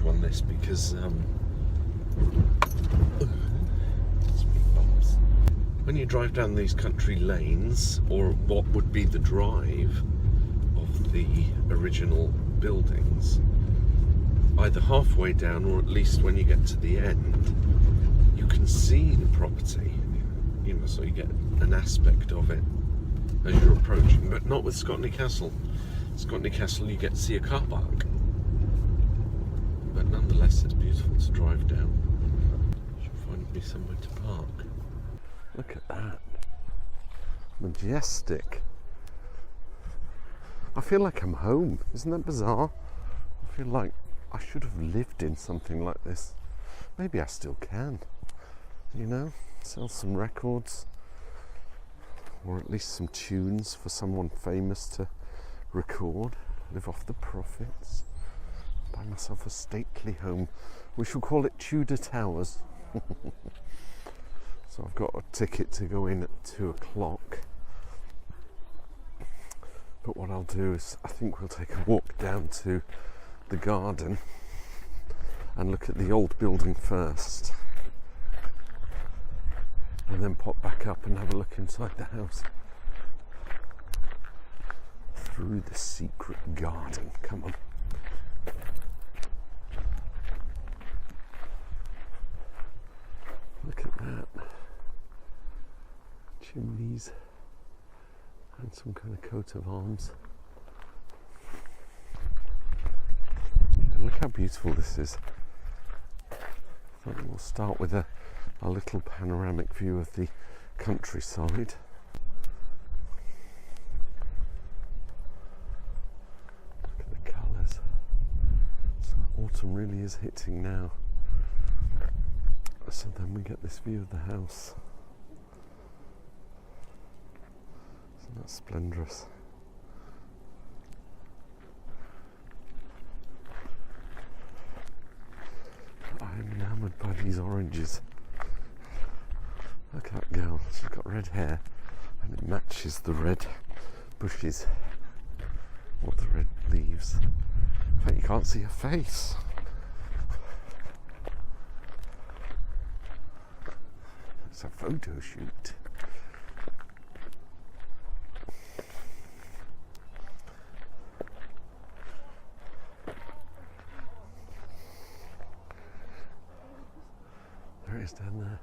one, this, because when you drive down these country lanes, or what would be the drive of the original buildings, either halfway down or at least when you get to the end, you can see the property, you know, so you get an aspect of it as you're approaching, but not with Scotney Castle. Scotney Castle, you get to see a car park, but nonetheless it's beautiful to drive down. Should find me somewhere to park. Look at that. Majestic. I feel like I'm home. Isn't that bizarre? I feel like I should have lived in something like this. Maybe I still can. You know, sell some records, or at least some tunes for someone famous to record, live off the profits, buy myself a stately home. We shall call it Tudor Towers. So I've got a ticket to go in at 2 o'clock. But what I'll do is, I think we'll take a walk down to the garden and look at the old building first, and then pop back up and have a look inside the house. Through the secret garden. Come on. Look at that. Chimneys and some kind of coat of arms. Look how beautiful this is. I thought we'll start with a little panoramic view of the countryside. Look at the colours. So autumn really is hitting now. So then we get this view of the house. Isn't that splendorous? I'm enamoured by these oranges. Look at that girl, she's got red hair and it matches the red bushes or the red leaves. In fact, you can't see her face. It's a photo shoot. There it is down there.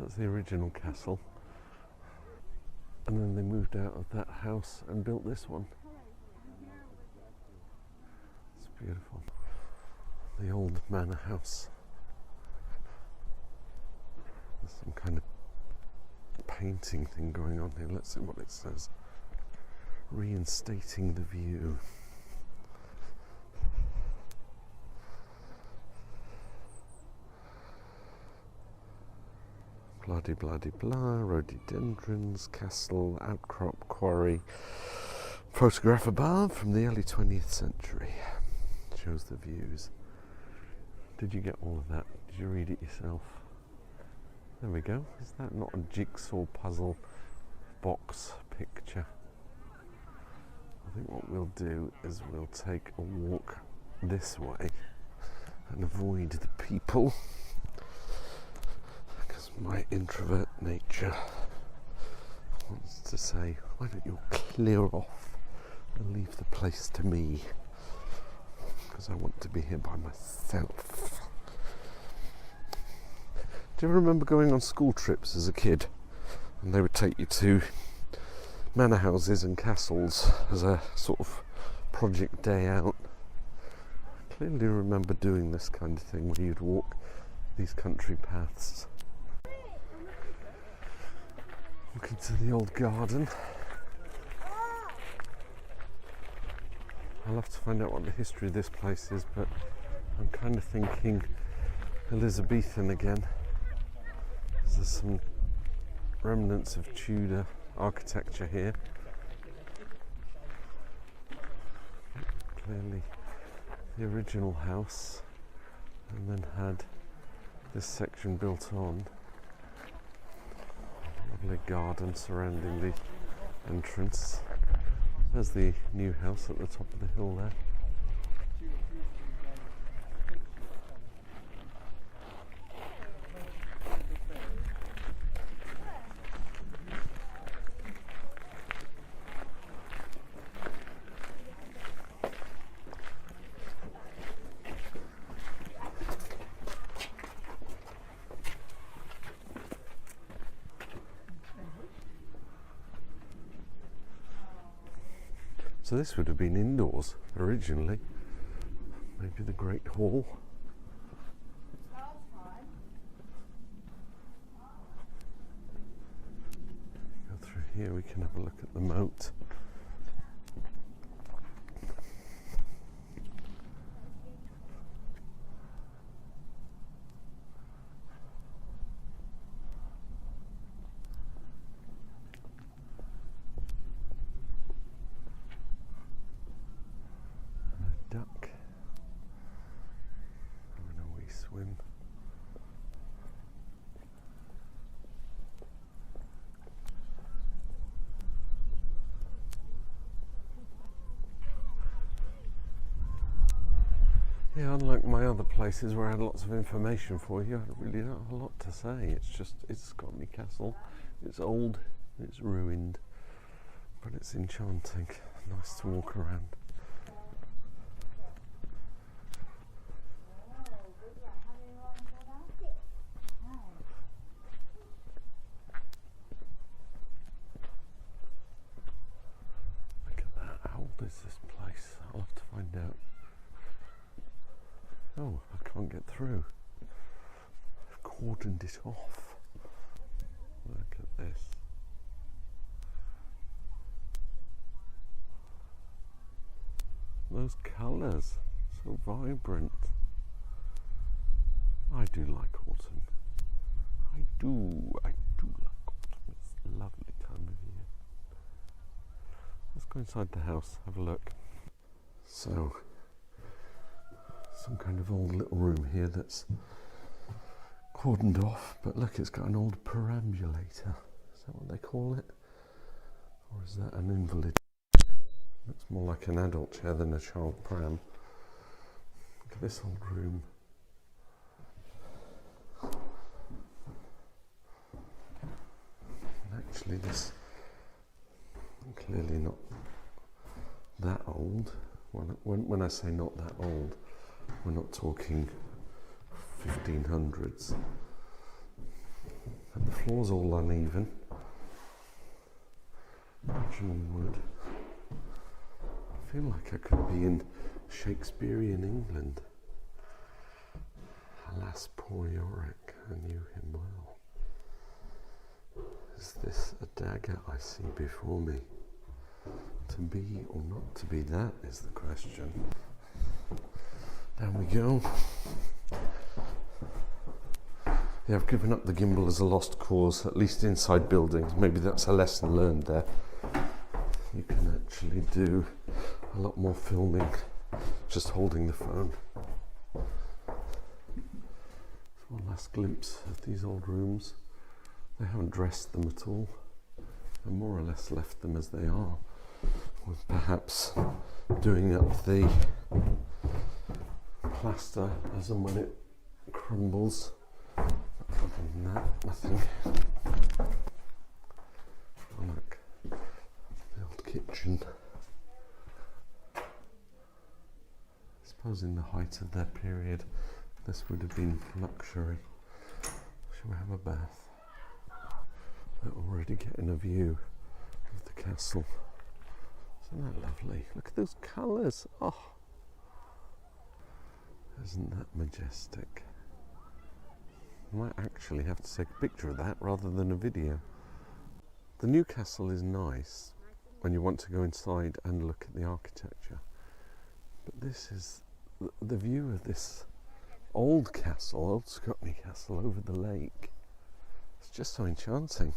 That's the original castle. And then they moved out of that house and built this one. It's beautiful. The old manor house. There's some kind of painting thing going on here. Let's see what it says. Reinstating the view. Bloody bloody blah, rhododendrons, castle, outcrop, quarry. Photograph above from the early 20th century. Shows the views. Did you get all of that? Did you read it yourself? There we go. Is that not a jigsaw puzzle box picture? I think what we'll do is we'll take a walk this way and avoid the people. My introvert nature wants to say, why don't you clear off and leave the place to me, because I want to be here by myself. Do you ever remember going on school trips as a kid and they would take you to manor houses and castles as a sort of project day out? I clearly remember doing this kind of thing where you'd walk these country paths. Look into the old garden. I'll have to find out what the history of this place is, but I'm kind of thinking Elizabethan again. There's some remnants of Tudor architecture here. Clearly the original house, and then had this section built on. Lovely garden surrounding the entrance. There's the new house at the top of the hill there. So this would have been indoors originally. Maybe the Great Hall. Go through here, we can have a look at the moat. Duck having a wee swim. Yeah, unlike my other places where I had lots of information for you, I really don't have a lot to say. It's Scotney Castle. It's old, it's ruined, but it's enchanting. Nice to walk around. Is this place? I'll have to find out. Oh, I can't get through. I've cordoned it off. Look at this. Those colours, so vibrant. I do like autumn. I do like autumn. It's a lovely time of year. Let's go inside the house, have a look. So, some kind of old little room here that's cordoned off, but look, it's got an old perambulator. Is that what they call it? Or is that an invalid? Looks more like an adult chair than a child pram. Look at this old room. And actually this clearly not that old. When I say not that old, we're not talking 1500s. And the floor's all uneven. Original wood. I feel like I could be in Shakespearean England. Alas, poor Yorick, I knew him well. Is this a dagger I see before me? To be or not to be, that is the question. Down we go. Yeah, I've given up the gimbal as a lost cause, at least inside buildings. Maybe that's a lesson learned there. You can actually do a lot more filming just holding the phone. One last glimpse of these old rooms. They haven't dressed them at all. They more or less left them as they are, with perhaps doing up the plaster as and when it crumbles. Other than that, nothing. Oh, look, the old kitchen. I suppose in the height of their period, this would have been luxury. Shall we have a bath? We're already getting a view of the castle. Isn't that lovely? Look at those colours. Oh, isn't that majestic? I might actually have to take a picture of that rather than a video. The new castle is nice when you want to go inside and look at the architecture. But this is the view of this old castle, old Scotney Castle over the lake. It's just so enchanting.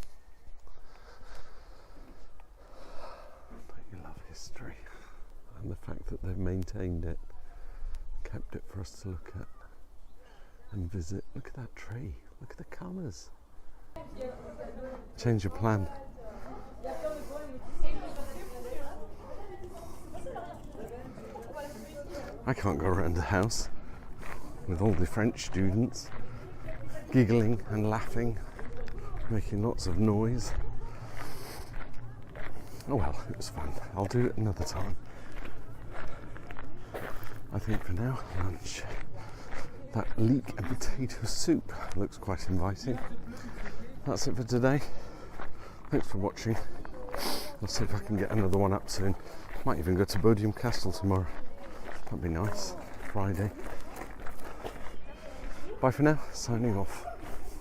But you love history and the fact that they've maintained it, kept it for us to look at and visit. Look at that tree, look at the colours. Change your plan. I can't go around the house with all the French students giggling and laughing, making lots of noise. Oh well, it was fun. I'll do it another time. I think for now, lunch. That leek and potato soup looks quite inviting. That's it for today. Thanks for watching. I'll see if I can get another one up soon. Might even go to Moated Castle tomorrow. That'd be nice. Friday. Bye for now. Signing off.